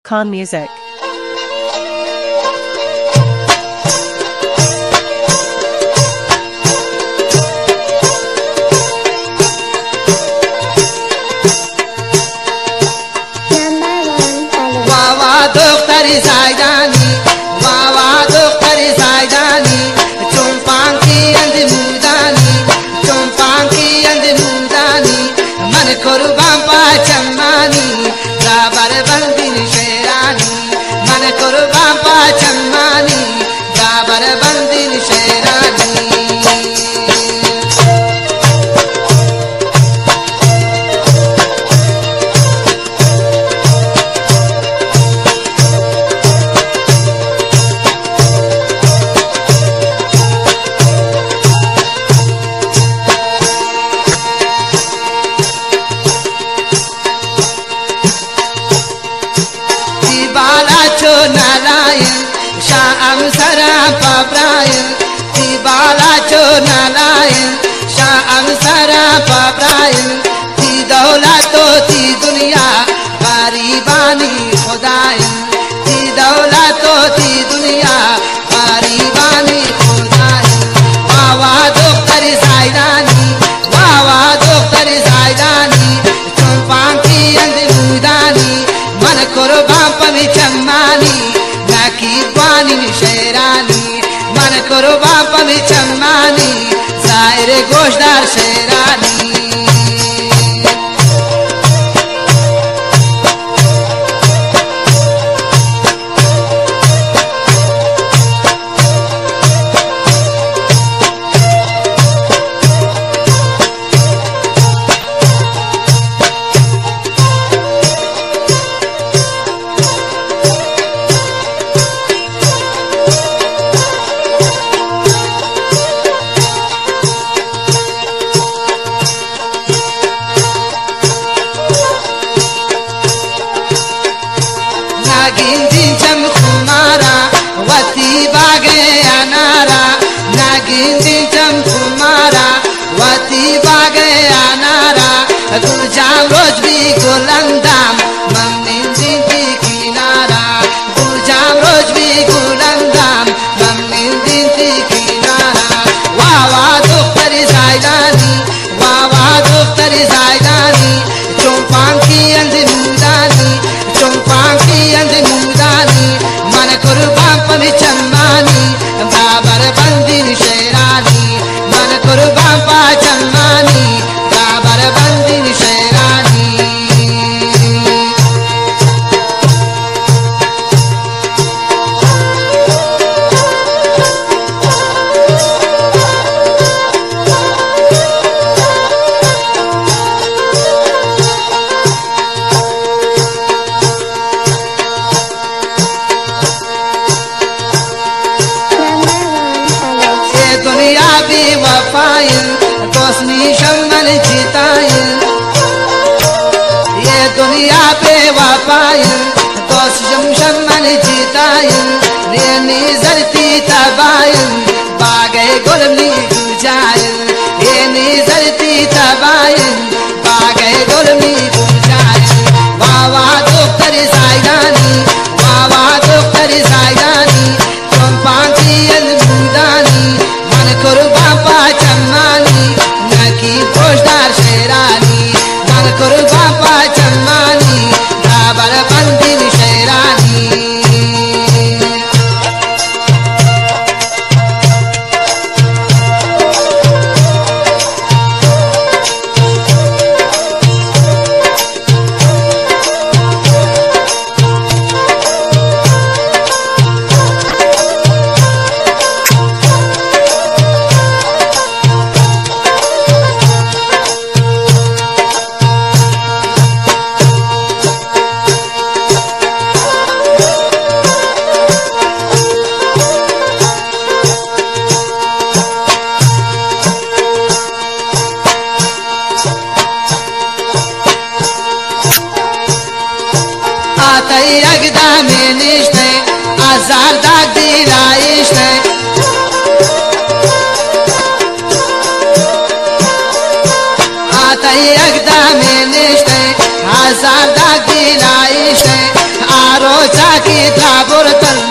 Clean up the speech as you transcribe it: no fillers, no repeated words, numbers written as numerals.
Khan Music. Doktori Zaidani, Wawa Doktori Zaidani, Chumpanki and Mudani, Chumpanki and Mudani, Manakurubampa Chamani, Rabar Bandin Sherani, Manakurubampa Chamani, Rabar Bandin Sherani. Nalayan, Sham Sarapa Brian, Tibala Cho Nalayan, Sham Sarapa Brian, Tidolato Ti Dunya, Garibani Khodayan, Tidolato Ti Dunya, Garibani Khodayan, Wawa Doktori Zaidani, Wawa Doktori Zaidani, Chumpanki and Mudani, Manakurubampa Chamani, Nakibani Sherani, Manakurubampa Chamani, Zaire Goshdar Sherani. Nagindin cham kumara, wati bage anara. Nagindin cham kumara, wati bage anara. Gurjam roj bhi gulandam, mamnindin ki kinara. Gurjam roj bhi gulandam, mamnindin ki kinara. Wawa Doktori Zaidani, Wawa Doktori Zaidani, Chumpanki and Mudani, Chumpanki and Mudani, Manakurubampa Chamani, Babar Bandin Sherani, Manakurubampa Chamani, Babar Bandin Sherani. दोस्नी शमन जीतायन, ये दुनिया पे वफायन, दोस्त शमन जीतायन, रेनी जरती तबायन, बागे गुलमी गुजायन, रेनी जरती तबायन, बागे गुलमी गुजायन. वावा दोक्तरी जायदानी, वावा दोक्तरी जायदानी, चुम्पांकी मुदानी, Manakurubampa Chamani, Nakib Goshdar Sherani, Manakurubampa Chamani, Rabar Bandin Sherani. Atay agda menishte, azar dag dilayishte. Atay agda menishte, azar dag dilayishte. Aro की था बुरतन